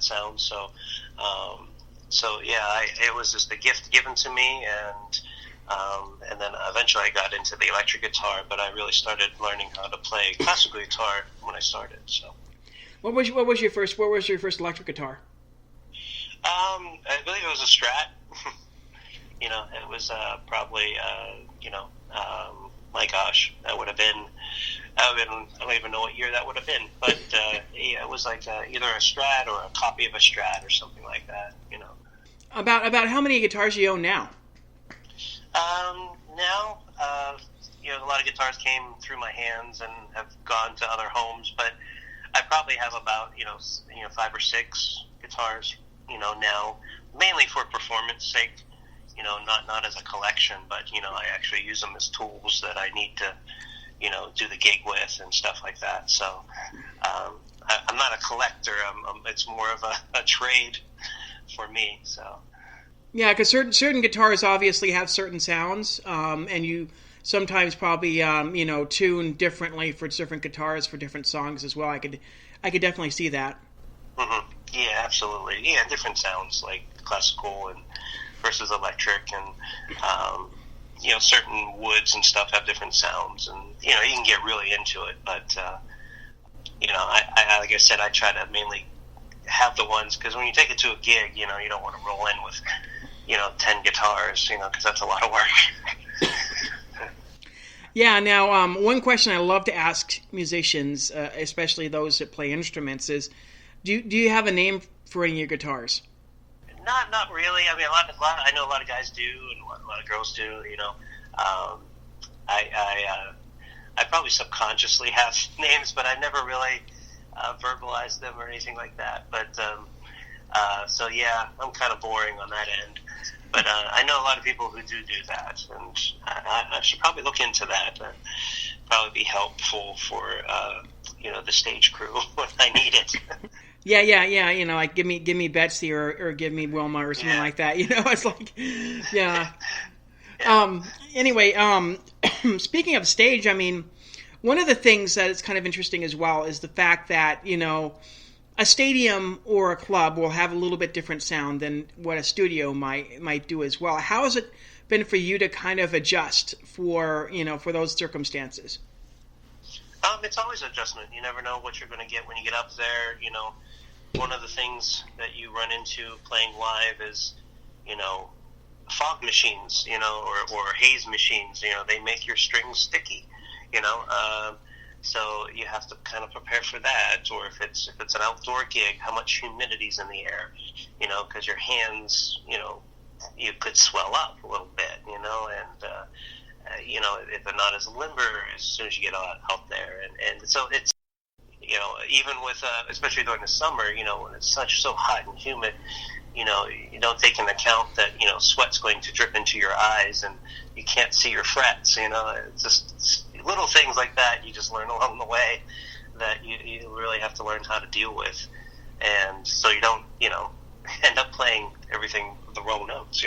that sound. So yeah, it was just a gift given to me, and then eventually I got into the electric guitar. But I really started learning how to play classical guitar when I started. So, what was your first electric guitar? I believe it was a Strat. It was probably my gosh, that would have been. I don't even know what year that would have been, but yeah, it was like either a Strat or a copy of a Strat or something like that. About how many guitars do you own now? Now, a lot of guitars came through my hands and have gone to other homes, but I probably have about 5 or 6 guitars. Now, mainly for performance sake. Not as a collection, but I actually use them as tools that I need to do the gig with and stuff like that. So I'm not a collector. It's more of a trade for me. So yeah, because certain guitars obviously have certain sounds, and you sometimes probably tune differently for different guitars for different songs as well. I could definitely see that. Mm-hmm. Yeah, absolutely. Yeah, different sounds like classical and versus electric, and certain woods and stuff have different sounds, and you can get really into it. But I like I said, I try to mainly have the ones, because when you take it to a gig, you don't want to roll in with 10 guitars, because that's a lot of work. Yeah. Now, one question I love to ask musicians, especially those that play instruments, is do you have a name for any of your guitars? Not really. I mean, I know a lot of guys do, and a lot of girls do. I probably subconsciously have names, but I never really verbalized them or anything like that. But so yeah, I'm kind of boring on that end. But I know a lot of people who do that, and I should probably look into that. Probably be helpful for the stage crew when I need it. Yeah. Like give me Betsy or give me Wilma or something like that. It's like, yeah. Anyway, speaking of stage, I mean, one of the things that is kind of interesting as well is the fact that a stadium or a club will have a little bit different sound than what a studio might do as well. How has it been for you to kind of adjust for those circumstances? It's always adjustment. You never know what you're going to get when you get up there. One of the things that you run into playing live is, fog machines, or haze machines. They make your strings sticky, so you have to kind of prepare for that. Or if it's an outdoor gig, how much humidity's in the air, because your hands, you could swell up a little bit, and if they're not as limber as soon as you get out there, and so it's. Even with, especially during the summer, when it's so hot and humid, you don't take into account that, sweat's going to drip into your eyes and you can't see your frets, it's just little things like that you just learn along the way that you really have to learn how to deal with. And so you don't, end up playing everything with the wrong notes,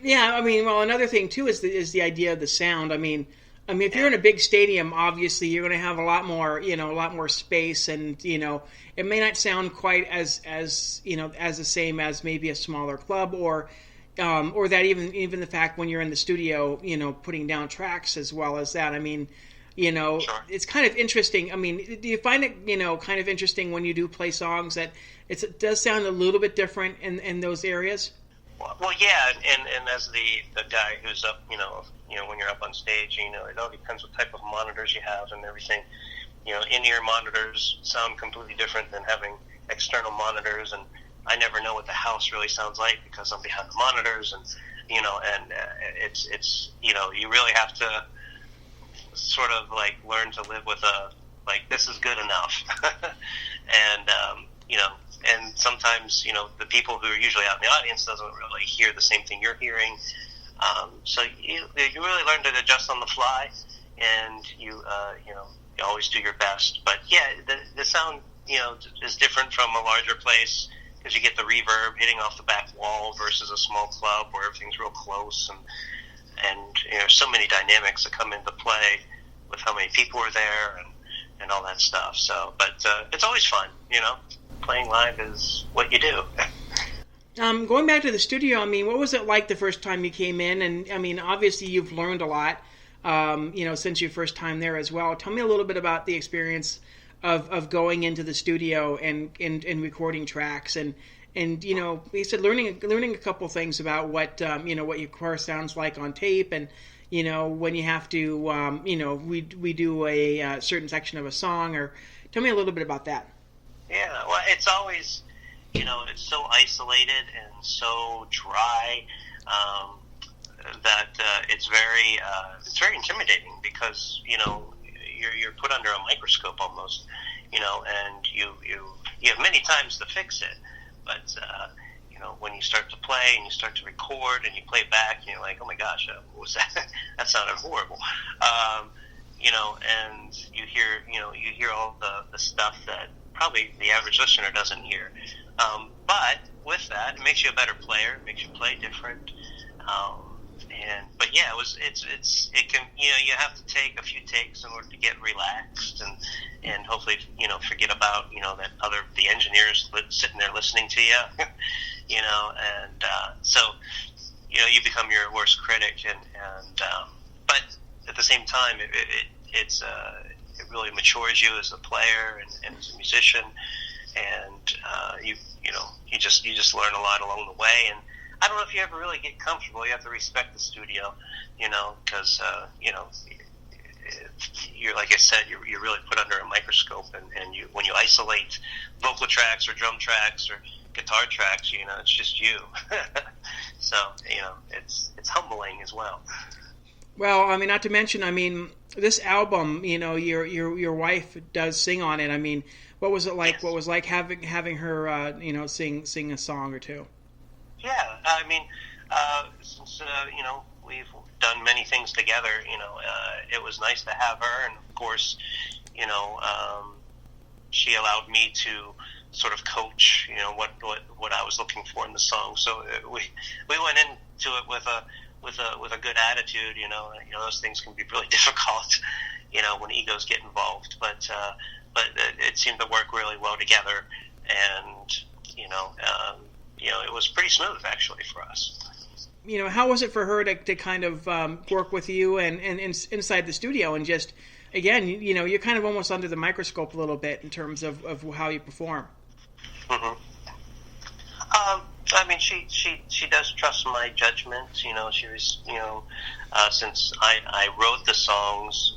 Yeah, I mean, well, another thing too is the idea of the sound. I mean, if you're in a big stadium, obviously you're going to have a lot more space, and it may not sound quite as the same as maybe a smaller club, or that even the fact when you're in the studio, putting down tracks as well as that. I mean, Sure. It's kind of interesting. I mean, do you find it kind of interesting when you do play songs that it does sound a little bit different in those areas? Well, yeah, and as the guy who's up, when you're up on stage, it all depends what type of monitors you have and everything. In-ear monitors sound completely different than having external monitors, and I never know what the house really sounds like because I'm behind the monitors, and it's you really have to sort of like learn to live with this is good enough, and and sometimes, the people who are usually out in the audience doesn't really hear the same thing you're hearing. So you really learn to adjust on the fly, and you always do your best. But yeah, the sound, is different from a larger place because you get the reverb hitting off the back wall versus a small club where everything's real close, and so many dynamics that come into play with how many people are there and all that stuff. So, but it's always fun, playing live is what you do. Going back to the studio, I mean, what was it like the first time you came in? And I mean, obviously you've learned a lot, since your first time there as well. Tell me a little bit about the experience of going into the studio and recording tracks and you said learning a couple things about what what your guitar sounds like on tape and when you have to redo a certain section of a song, or tell me a little bit about that. Yeah, well, it's always it's so isolated and so dry that it's very intimidating because you're put under a microscope almost, and you have many times to fix it, but when you start to play and you start to record and you play back, you're like, oh my gosh, what was that? That sounded horrible. And you hear all the stuff that probably the average listener doesn't hear. But with that, it makes you a better player. It makes you play different. But yeah, it can you have to take a few takes in order to get relaxed and hopefully forget about that the engineers sitting there listening to you, and so you become your worst critic and but at the same time it really matures you as a player and as a musician, and you just learn a lot along the way. And I don't know if you ever really get comfortable. You have to respect the studio, because you're, like I said, you're really put under a microscope, and when you isolate vocal tracks or drum tracks or guitar tracks, it's just you. So it's humbling as well. Well, I mean, not to mention, I mean, this album, your wife does sing on it. I mean, what was it like? Yes. What was it like having her, sing a song or two? Yeah, I mean, since we've done many things together, it was nice to have her, and of course, she allowed me to sort of coach, what I was looking for in the song. So we went into it with a good attitude. Those things can be really difficult, when egos get involved. But it seemed to work really well together, and it was pretty smooth actually for us. How was it for her to kind of work with you and inside the studio and just, again, you're kind of almost under the microscope a little bit in terms of how you perform. Mm-hmm. I mean, she does trust my judgment. She was, since I wrote the songs,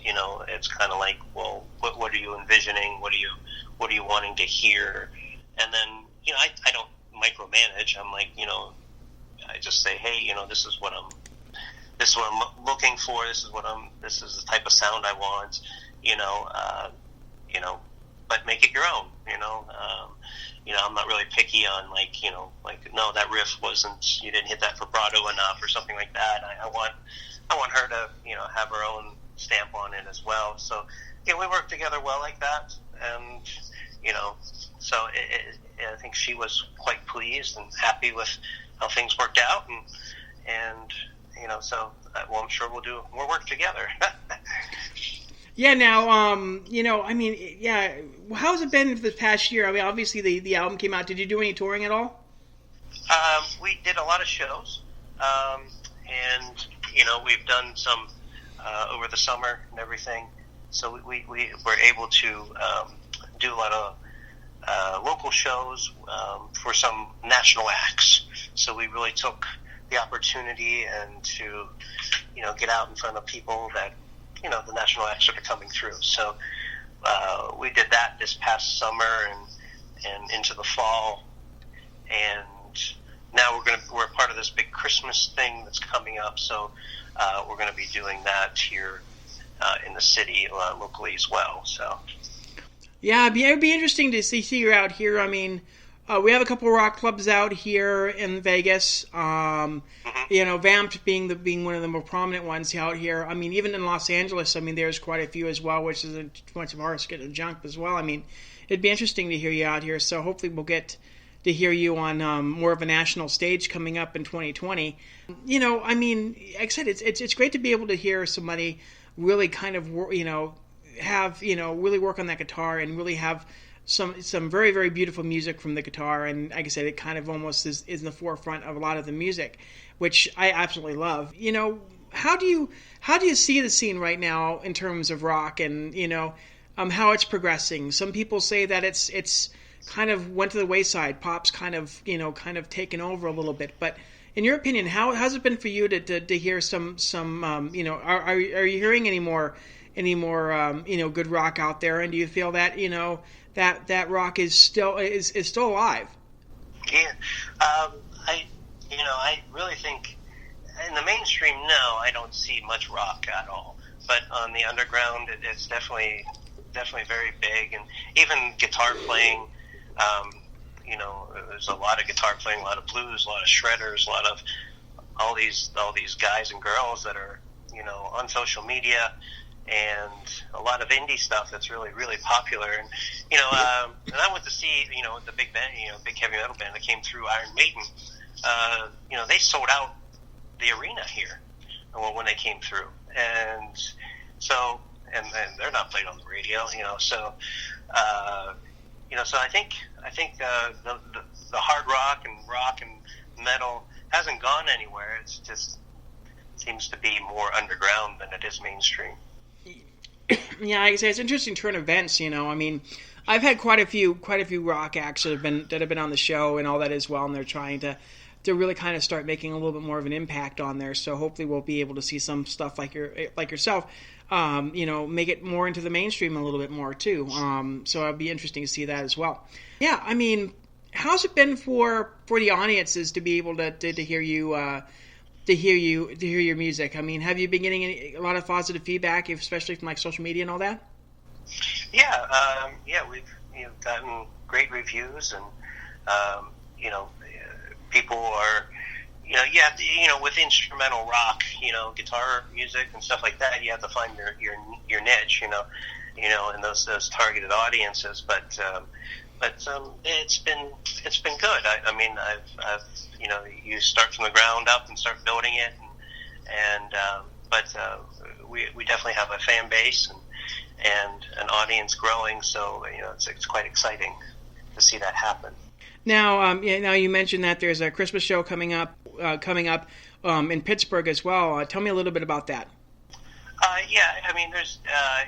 it's kind of like, well, what are you envisioning? What are you wanting to hear? And then, I don't micromanage. I'm like, I just say, hey, this is what I'm looking for. This is the type of sound I want, but make it your own, I'm not really picky on no, that riff you didn't hit that vibrato enough or something like that. I want her to, have her own stamp on it as well. So, we work together well like that. And, so I think she was quite pleased and happy with how things worked out. And so, I'm sure we'll do more work together. Yeah. Now, I mean, yeah. How's it been for the past year? I mean, obviously the album came out. Did you do any touring at all? We did a lot of shows, and we've done some over the summer and everything. So we were able to do a lot of local shows for some national acts. So we really took the opportunity and to get out in front of people that the national acts are coming through. So we did that this past summer and into the fall, and now we're part of this big Christmas thing that's coming up. So we're going to be doing that here in the city locally as well. So yeah, it'd be interesting to see you out here. I mean, we have a couple of rock clubs out here in Vegas. Vamped being one of the more prominent ones out here. I mean, even in Los Angeles, I mean, there's quite a few as well, which is a bunch of artists getting jumped as well. I mean, it'd be interesting to hear you out here. So hopefully we'll get to hear you on more of a national stage coming up in 2020. I mean, like I said, it's great to be able to hear somebody really kind of, have, really work on that guitar and really have some very, very beautiful music from the guitar, and like I said, it kind of almost is in the forefront of a lot of the music, which I absolutely love. How do you see the scene right now in terms of rock, and how it's progressing? Some people say that it's kind of went to the wayside. Pop's kind of taken over a little bit. But in your opinion, how's it been for you to hear some are you hearing any more good rock out there? And do you feel that that rock is still alive? Yeah, I really think in the mainstream, no, I don't see much rock at all. But on the underground, it's definitely very big, and even guitar playing. There's a lot of guitar playing, a lot of blues, a lot of shredders, a lot of all these guys and girls that are on social media, and a lot of indie stuff that's really, really popular. And and I went to see the big band, big heavy metal band that came through, Iron Maiden. They sold out the arena here when they came through, and so and they're not played on the radio, so. So I think the hard rock and metal hasn't gone anywhere. It's just seems to be more underground than it is mainstream. Yeah, I say it's an interesting turn of events. I mean, I've had quite a few rock acts that have been on the show and all that as well, and they're trying to really kind of start making a little bit more of an impact on there. So hopefully we'll be able to see some stuff like yourself. Make it more into the mainstream a little bit more too. So it'll be interesting to see that as well. Yeah, I mean, how's it been for the audiences to be able to hear you, to hear your music? I mean, have you been getting a lot of positive feedback, especially from like social media and all that? Yeah, we've gotten great reviews, and people are. You have to, with instrumental rock, guitar music and stuff like that, you have to find your niche, and those targeted audiences. But it's been good. I mean, I've you start from the ground up and start building it, but we definitely have a fan base and an audience growing. So it's quite exciting to see that happen. Now, now you mentioned that there's a Christmas show coming up in Pittsburgh as well. Tell me a little bit about that. Yeah, I mean, there's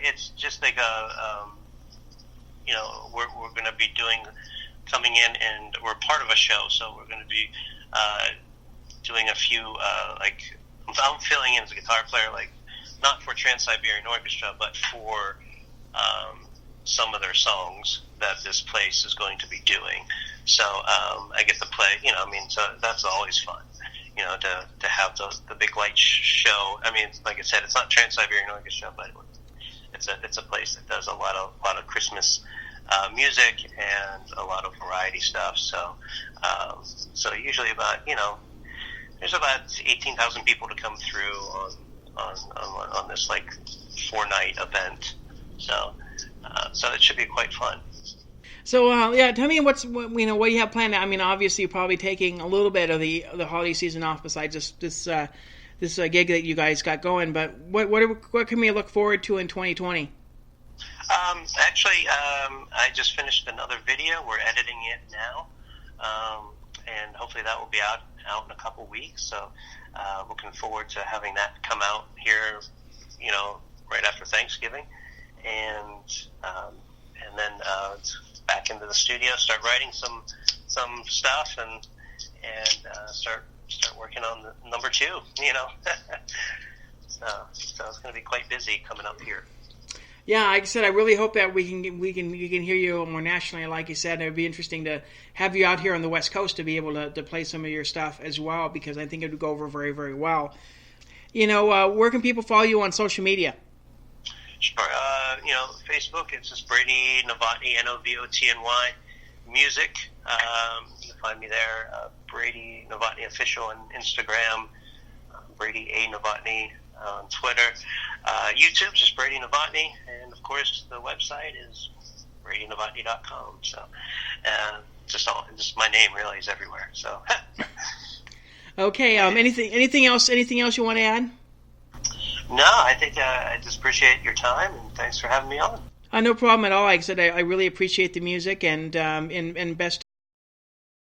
it's just like we're going to be coming in, and we're part of a show, so we're going to be doing a few I'm filling in as a guitar player, not for Trans-Siberian Orchestra, but for some of their songs that this place is going to be doing. So I get to play, so that's always fun, to have the big light show. I mean, like I said, it's not Trans-Siberian Orchestra, but it's a place that does a lot of Christmas music and a lot of variety stuff. So usually there's about 18,000 people to come through on this 4-night event. So it should be quite fun. So tell me what you have planned. I mean, obviously you're probably taking a little bit of the holiday season off besides this gig that you guys got going. But what can we look forward to in 2020? I just finished another video. We're editing it now, and hopefully that will be out in a couple weeks. So looking forward to having that come out here, right after Thanksgiving, and then back into the studio, start writing some stuff, and start working on the number 2. So it's going to be quite busy coming up here. Yeah, like I said, I really hope that we can hear you more nationally. Like you said, it would be interesting to have you out here on the West Coast to be able to play some of your stuff as well, because I think it would go over very, very well. Where can people follow you on social media? Sure. Facebook, it's just Brady Novotny, Novotny music. You can find me there. Brady Novotny official on Instagram. Brady A Novotny on Twitter. YouTube, just Brady Novotny, and of course the website is bradynovotny.com. So just my name really is everywhere. So. Okay. Anything else you want to add? No, I think I just appreciate your time, and thanks for having me on. No problem at all. Like I said, I really appreciate the music, and best